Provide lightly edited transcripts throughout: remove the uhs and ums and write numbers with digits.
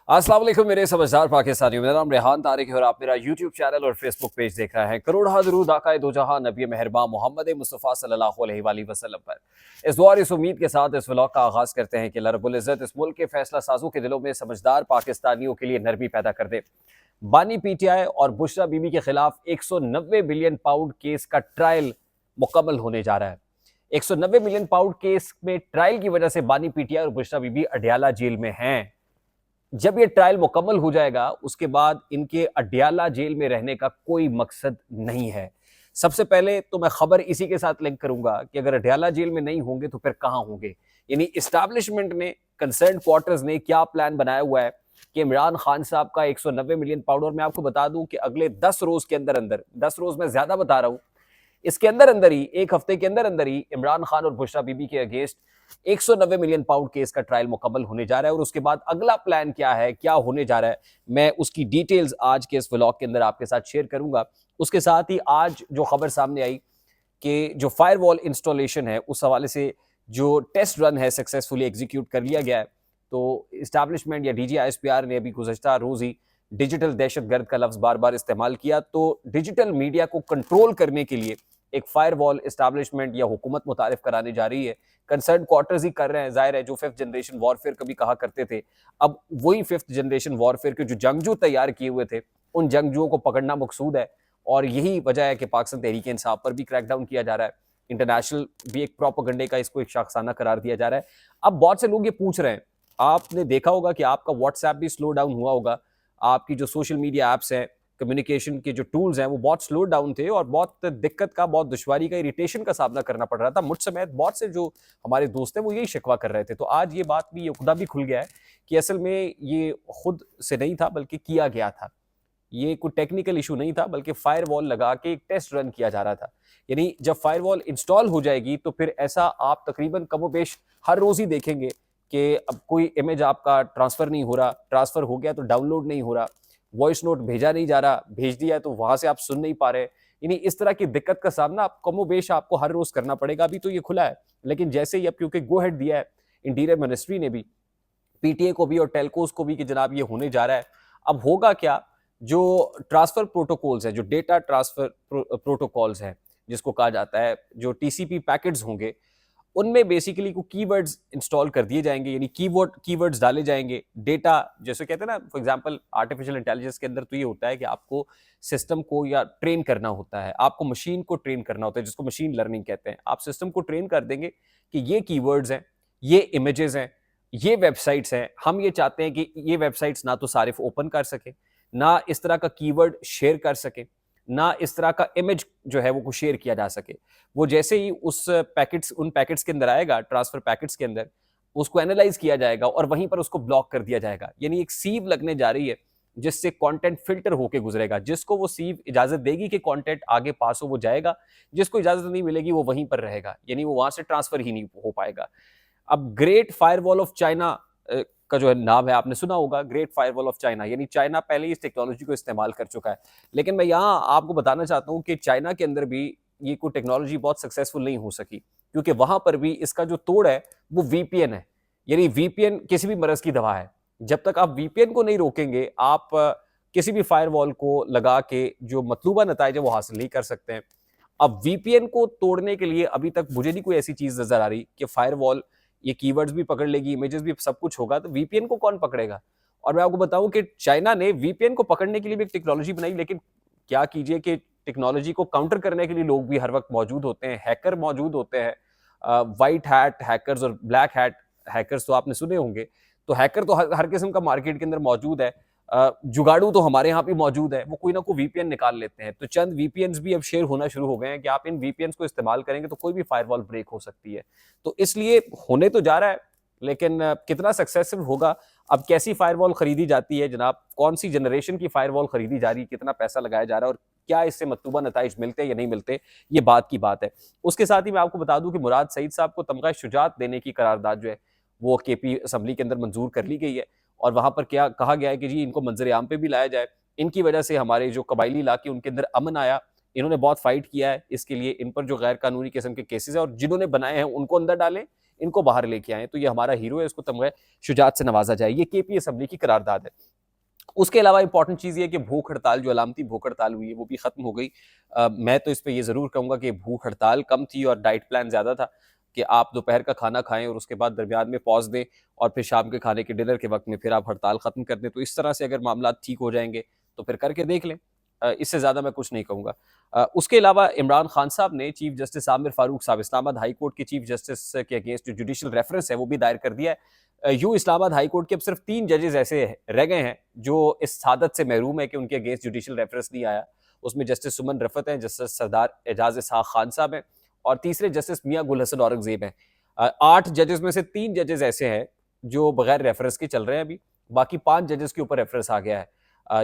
अस्सलाम वालेकुम मेरे समझदार पाकिस्तानियों। मेरा नाम रेहान तारिक है और आप मेरा यूट्यूब चैनल और फेसबुक पेज देख रहे हैं। करोड़ दरूद आकाए दो जहां नबी मेहरबान मोहम्मद मुस्तफ़ा सल्लल्लाहु अलैहि वसल्लम पर। इस दुआ और इस उम्मीद के साथ इस व्लॉग का आगाज करते हैं कि अल्लाह रब्बुल इज़्ज़त इस मुल्क के फैसला साजों के दिलों में समझदार पाकिस्तानियों के लिए नरमी पैदा कर दे। बानी पीटीआई और बुशरा बीबी के खिलाफ 190 बिलियन पाउंड केस का ट्रायल मुकम्मल होने जा रहा है। 190 मिलियन पाउंड केस में ट्रायल की वजह से बानी पीटीआई और बुशरा बीबी अडयाला जेल में हैं। जब ये ट्रायल मुकम्मल हो जाएगा उसके बाद इनके अडयाला जेल में रहने का कोई मकसद नहीं है। सबसे पहले तो मैं खबर इसी के साथ लिंक करूंगा कि अगर अडयाला जेल में नहीं होंगे तो फिर कहां होंगे। यानी इस्टेब्लिशमेंट ने, कंसर्न क्वार्टर्स ने क्या प्लान बनाया हुआ है कि इमरान खान साहब का 190 मिलियन पाउंड, और मैं आपको बता दूं कि अगले 10 रोज के अंदर अंदर, 10 रोज में ज्यादा बता रहा हूं, इसके अंदर अंदर ही, एक हफ्ते के अंदर अंदर ही इमरान खान और बुशरा बीबी के अगेंस्ट 190 मिलियन पाउंड केस का ट्रायल मुकम्मल होने जा रहा है। और उसके बाद अगला प्लान क्या है, क्या होने जा रहा है, मैं उसकी डिटेल्स आज के इस व्लॉग के अंदर आपके साथ शेयर करूंगा। उसके साथ ही आज जो खबर सामने आई कि जो फायरवॉल इंस्टॉलेशन है उस हवाले से जो टेस्ट रन है सक्सेसफुली एग्जीक्यूट कर लिया गया है। तो इस्टेब्लिशमेंट या DGISPR ने अभी गुज़श्ता रोज ही डिजिटल दहशतगर्द का लफ्ज बार बार इस्तेमाल किया। तो डिजिटल मीडिया को कंट्रोल करने के लिए एक फायरवॉल इस्टेब्लिशमेंट या हुकूमत मुतारिफ कराने जा रही है। कंसर्न क्वार्टर्स ही कर रहे हैं। जाहिर है, जो 5th जनरेशन वॉरफेयर कभी कहा करते थे, अब वही 5th जनरेशन वॉरफेयर के जो जंगजू तैयार किए हुए थे उन जंगजुओं को पकड़ना मकसूद है। और यही वजह है कि पाकिस्तान तहरीक इंसाफ पर भी क्रैकडाउन किया जा रहा है। इंटरनेशनल भी एक प्रोपेगेंडे का इसको एक शाखसाना करार दिया जा रहा है। अब बहुत से लोग ये पूछ रहे हैं, आपने देखा होगा कि आपका व्हाट्सएप भी स्लो डाउन हुआ होगा, आपकी जो सोशल मीडिया एप्स हैं, कम्युनिकेशन के जो टूल्स हैं वो बहुत स्लो डाउन थे और बहुत दिक्कत का, बहुत दुश्वारी का, इरिटेशन का सामना करना पड़ रहा था। मुझ समेत बहुत से जो हमारे दोस्त हैं वो यही शिकवा कर रहे थे। तो आज ये बात भी, ये खुदा भी खुल गया है कि असल में ये खुद से नहीं था बल्कि किया गया था। ये कोई टेक्निकल इशू नहीं था बल्कि फायरवॉल लगा के एक टेस्ट रन किया जा रहा था। यानी जब फायरवॉल इंस्टॉल हो जाएगी तो फिर ऐसा आप तकरीबन कमोबेश हर रोज ही देखेंगे कि अब कोई इमेज आपका ट्रांसफर नहीं हो रहा, ट्रांसफर हो गया तो डाउनलोड नहीं हो रहा, वॉइस नोट भेजा नहीं जा रहा, भेज दिया तो वहां से आप सुन नहीं पा रहे। यानी इस तरह की दिक्कत का सामना आप कमोबेश आपको हर रोज करना पड़ेगा। अभी तो ये खुला है, लेकिन जैसे ही अब क्योंकि गो हेड दिया है इंटीरियर मिनिस्ट्री ने भी, पीटीए को भी और टेलकोस को भी कि जनाब ये होने जा रहा है। अब होगा क्या, जो ट्रांसफर प्रोटोकॉल्स हैं, जो डेटा ट्रांसफर प्रोटोकॉल्स हैं जिसको कहा जाता है, जो टीसीपी पैकेट्स होंगे, उनमें बेसिकली को कीवर्ड्स इंस्टॉल कर दिए जाएंगे। यानी कीवर्ड्स डाले जाएंगे। डेटा, जैसे कहते हैं ना, फॉर एग्जांपल आर्टिफिशियल इंटेलिजेंस के अंदर तो ये होता है कि आपको सिस्टम को या ट्रेन करना होता है, आपको मशीन को ट्रेन करना होता है, जिसको मशीन लर्निंग कहते हैं। आप सिस्टम को ट्रेन कर देंगे कि ये कीवर्ड्स हैं, ये इमेजेस हैं, ये वेबसाइट्स हैं, हम ये चाहते हैं कि ये वेबसाइट्स ना तो सारिफ ओपन कर सके, ना इस तरह का कीवर्ड शेयर कर सके, ना इस तरह का इमेज जो है वो शेयर किया जा सके। वो जैसे ही उन पैकेट्स के अंदर आएगा, ट्रांसफर पैकेट्स के अंदर, उसको एनालाइज किया जाएगा और वहीं पर उसको ब्लॉक कर दिया जाएगा। यानी एक सीव लगने जा रही है जिससे कंटेंट फिल्टर होके गुजरेगा। जिसको वो सीव इजाजत देगी कि कंटेंट आगे पास हो वो जाएगा, जिसको इजाजत नहीं मिलेगी वो वहीं पर रहेगा। यानी वो वहां से ट्रांसफर ही नहीं हो पाएगा। अब ग्रेट फायरवॉल ऑफ चाइना का जो है नाम है, आपने सुना होगा, ग्रेट फायरवॉल ऑफ चाइना। यानी चाइना पहले ही इस टेक्नोलॉजी को इस्तेमाल कर चुका है। लेकिन मैं यहाँ आपको बताना चाहता हूँ कि चाइना के अंदर भी ये कोई टेक्नोलॉजी बहुत सक्सेसफुल नहीं हो सकी, क्योंकि वहां पर भी इसका जो तोड़ है वो वीपीएन है। यानी वीपीएन किसी भी मरज की दवा है। जब तक आप वीपीएन को नहीं रोकेंगे, आप किसी भी फायरवॉल को लगा के जो मतलूबा नताइज है वो हासिल नहीं कर सकते हैं। अब वीपीएन को तोड़ने के लिए अभी तक मुझे नहीं कोई ऐसी चीज नजर आ रही कि फायरवॉल ये कीवर्ड्स भी पकड़ लेगी, इमेजेस भी, सब कुछ होगा, तो वीपीएन को कौन पकड़ेगा। और मैं आपको बताऊं कि चाइना ने वीपीएन को पकड़ने के लिए भी एक टेक्नोलॉजी बनाई, लेकिन क्या कीजिए कि टेक्नोलॉजी को काउंटर करने के लिए लोग भी हर वक्त मौजूद होते हैं, हैकर मौजूद होते हैं। व्हाइट हैट हैकर्स और ब्लैक हैट हैकर्स तो आपने सुने होंगे। तो हैकर तो हर किस्म का मार्केट के अंदर मौजूद है। जुगाड़ू तो हमारे यहाँ भी मौजूद है, वो कोई ना कोई वीपीएन निकाल लेते हैं। तो चंद वीपीएन भी अब शेयर होना शुरू हो गए हैं कि आप इन वीपीएन को इस्तेमाल करेंगे तो कोई भी फायरवॉल ब्रेक हो सकती है। तो इसलिए होने तो जा रहा है, लेकिन कितना सक्सेसफुल होगा, अब कैसी फायरवॉल खरीदी जाती है जनाब, कौन सी जनरेशन की फायरवॉल खरीदी जा रही है, कितना पैसा लगाया जा रहा है और क्या इससे मतलूबा नताइज मिलते हैं या नहीं मिलते, ये बात की बात है। उसके साथ ही मैं आपको बता दूं कि मुराद सईद साहब को तमगा शुजात देने की करारदाद जो है वो केपी असम्बली के अंदर मंजूर कर ली गई है। और वहां पर क्या कहा गया है कि जी इनको मंजर आम पे भी लाया जाए। इनकी वजह से हमारे जो कबायली इलाके उनके अंदर अमन आया। इन्होंने बहुत फाइट किया है इसके लिए। इन पर जो गैर कानूनी किस्म के केसेस है और जिन्होंने बनाए हैं उनको अंदर डालें, इनको बाहर लेके आए, तो ये हमारा हीरो है, इसको तमग़े शुजात से नवाजा जाए। ये केपी असम्बली की करारदाद है। उसके अलावा इंपॉर्टेंट चीज़ ये है कि भूख हड़ताल, जो अलामती भूख हड़ताल हुई है, वो भी ख़त्म हो गई। मैं तो इस पे ये ज़रूर कहूँगा कि भूख हड़ताल कम थी और डाइट प्लान ज़्यादा था कि आप दोपहर का खाना खाएँ और उसके बाद दरमियान में पॉज़ दें और फिर शाम के खाने के डिनर के वक़्त में फिर आप हड़ताल ख़त्म कर दें। तो इस तरह से अगर मामलात ठीक हो जाएँगे, तो फिर करके देख लें। इससे ज़्यादा मैं कुछ नहीं कहूँगा। उसके अलावा इमरान खान साहब ने चीफ़ जस्टिस आमिर फ़ारूक साहब, इस्लामाबाद हाई कोर्ट के चीफ़ जस्टिस के अगेंस्ट जो जुडिशियल रेफरेंस है, वो भी दायर कर दिया है। यूँ इस्लामाबाद हाई कोर्ट के अब सिर्फ 3 जजेस ऐसे रह गए हैं जो इस सादत से महरूम है कि उनके अगेंस्ट जुडिशियल रेफरेंस नहीं आया। उसमें जस्टिस सुमन रफ़त हैं, जस्टिस सरदार एजाज इसहाक खान साहब हैं और तीसरे जस्टिस मियां गुल हसन औरंगज़ेब हैं। 8 जजेस में से 3 जजेस ऐसे हैं जो बगैर रेफरेंस के चल रहे हैं अभी, बाकी 5 जजेस के ऊपर रेफरेंस आ गया है।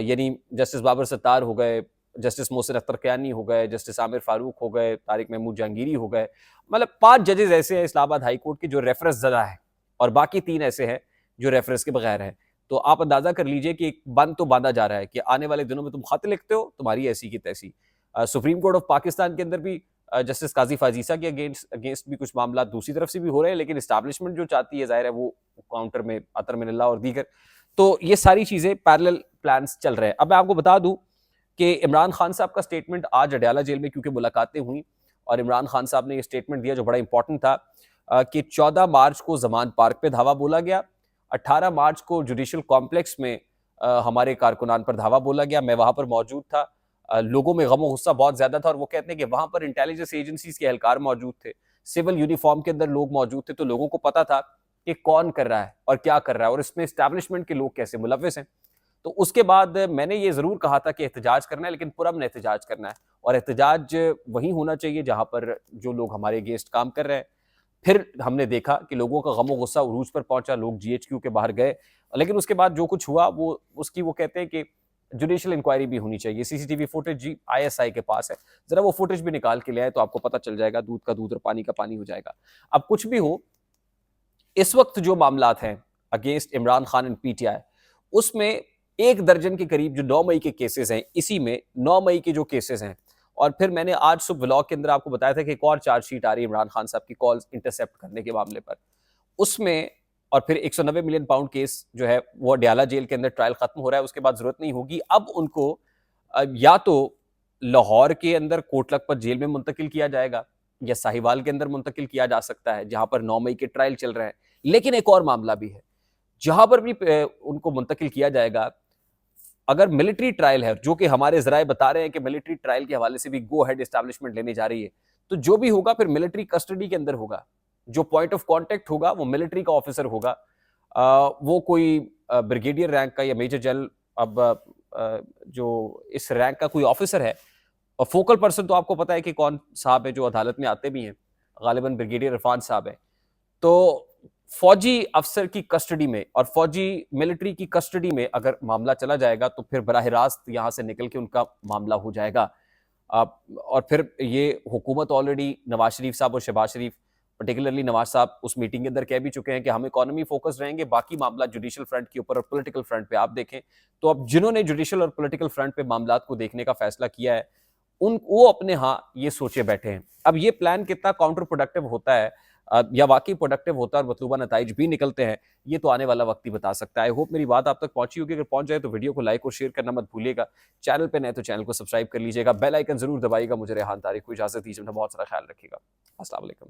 यानी जस्टिस बाबर सत्तार हो गए, जस्टिस मोहसिन अख्तर कियानी हो गए, जस्टिस आमिर फारूक हो गए, तारिक महमूद जहांगीरी हो गए। मतलब 5 जजेस ऐसे हैं इस्लामाबाद हाई कोर्ट के जो रेफरेंस ज़दा है और बाकी 3 ऐसे हैं जो रेफरेंस के बगैर हैं। तो आप अंदाजा कर लीजिए कि एक बंद तो बांधा जा रहा है कि आने वाले दिनों में तुम खत लिखते हो, तुम्हारी ऐसी की तैसी। सुप्रीम कोर्ट ऑफ पाकिस्तान के अंदर भी जस्टिस काजी फाजीसा के अगेंस्ट अगेंस्ट भी कुछ मामला दूसरी तरफ से भी हो रहे हैं, लेकिन एस्टैब्लिशमेंट जो चाहती है ज़ाहिर है वो काउंटर में अतर मिनल्ला और दीगर। तो ये सारी चीज़ें पैरेलल प्लान्स चल रहे हैं। अब मैं आपको बता दूं कि इमरान खान साहब का स्टेटमेंट आज अडयाला जेल में क्योंकि मुलाकातें हुई और इमरान खान साहब ने ये स्टेटमेंट दिया जो बड़ा इंपॉर्टेंट था कि 14 मार्च को जमान पार्क पे धावा बोला गया, 18 मार्च को जुडिशियल कॉम्प्लेक्स में हमारे कारकुनान पर धावा बोला गया। मैं वहां पर मौजूद था। लोगों में गम और गुस्सा बहुत ज्यादा था और वो कहते हैं कि वहां पर इंटेलिजेंस एजेंसीज के एहलकार मौजूद थे, सिविल यूनिफॉर्म के अंदर लोग मौजूद थे, तो लोगों को पता था कि कौन कर रहा है और क्या कर रहा है और इसमें एस्टैब्लिशमेंट के लोग कैसे मुलविस हैं। तो उसके बाद मैंने ये ज़रूर कहा था कि एहतजाज करना है, लेकिन पुरअमन एहतजाज करना है और एहतजाज वहीं होना चाहिए जहाँ पर जो लोग हमारे अगेंस्ट काम कर रहे हैं। फिर हमने देखा कि लोगों का गम और गुस्सा उरूज पर पहुंचा, लोग जीएचक्यू के बाहर गए, लेकिन उसके बाद जो कुछ हुआ वो उसकी वो कहते हैं कि जुडिशियल इंक्वायरी भी होनी चाहिए। सीसीटीवी फुटेज जी आईएसआई के पास है, जरा वो फुटेज भी निकाल के ले आए तो आपको पता चल जाएगा, दूध का दूध और पानी का पानी हो जाएगा। अब कुछ भी हो, इस वक्त जो मामलात हैं against Imran Khan and PTI, उसमें 1 दर्जन के करीब जो 9 मई के केसेस हैं, इसी में 9 मई के जो केसेस हैं और फिर मैंने आज सुबह व्लॉग के अंदर आपको बताया था कि एक और चार्जशीट आ रही है इमरान खान साहब की कॉल्स इंटरसेप्ट करने के मामले पर, उसमें और फिर 190 मिलियन पाउंड केस जो है वो अडयाला जेल के अंदर ट्रायल खत्म हो रहा है, उसके बाद जरूरत नहीं होगी। अब उनको या तो लाहौर के अंदर कोट लखपत जेल में मुंतकिल किया जाएगा या साहिवाल के अंदर मुंतकिल किया जा सकता है जहां पर 9 मई के ट्रायल चल रहे हैं। लेकिन एक और मामला भी है, जहां पर भी उनको मुंतकिल किया जाएगा, अगर मिलिट्री ट्रायल है, जो कि हमारे जराए बता रहे हैं कि मिलिट्री ट्रायल के हवाले से भी गो हेड एस्टैब्लिशमेंट लेने जा रही है, तो जो भी होगा फिर मिलिट्री कस्टडी के अंदर होगा। जो पॉइंट ऑफ कांटेक्ट होगा वो मिलिट्री का ऑफिसर होगा। वो कोई ब्रिगेडियर रैंक का या मेजर जनरल, अब जो इस रैंक का कोई ऑफिसर है, और फोकल पर्सन तो आपको पता है कि कौन साहब है जो अदालत में आते भी हैं, गालिबन ब्रिगेडियर इरफान साहब है। तो फौजी अफसर की कस्टडी में और फौजी मिलिट्री की कस्टडी में अगर मामला चला जाएगा तो फिर बराह रास्त यहाँ से निकल के उनका मामला हो जाएगा। और फिर ये हुकूमत ऑलरेडी नवाज शरीफ साहब और शहबाज शरीफ, पर्टिकुलरली नवाज साहब उस मीटिंग के अंदर कह भी चुके हैं कि हम इकोनॉमी फोकस रहेंगे, बाकी मामला जुडिशियल फ्रंट के ऊपर और पॉलिटिकल फ्रंट पे आप देखें। तो अब जिन्होंने जुडिशियल और पॉलिटिकल फ्रंट पे मामला को देखने का फैसला किया है, वो अपने यहाँ ये सोचे बैठे हैं। अब ये प्लान कितना काउंटर प्रोडक्टिव होता है या वाकई प्रोडक्टिव होता है और मतलूबा नताइज भी निकलते हैं, ये तो आने वाला वक्त ही बता सकता है। आई होप मेरी बात आप तक पहुंची होगी। अगर पहुंच जाए तो वीडियो को लाइक और शेयर करना मत भूलिएगा। चैनल पे नए तो चैनल को सब्सक्राइब कर लीजिएगा, बेल आइकन जरूर दबाइएगा। मुझे रेहान तारिक को इजाजत दीजिए, बहुत सारा ख्याल रखिएगा। अस्सलाम वालेकुम।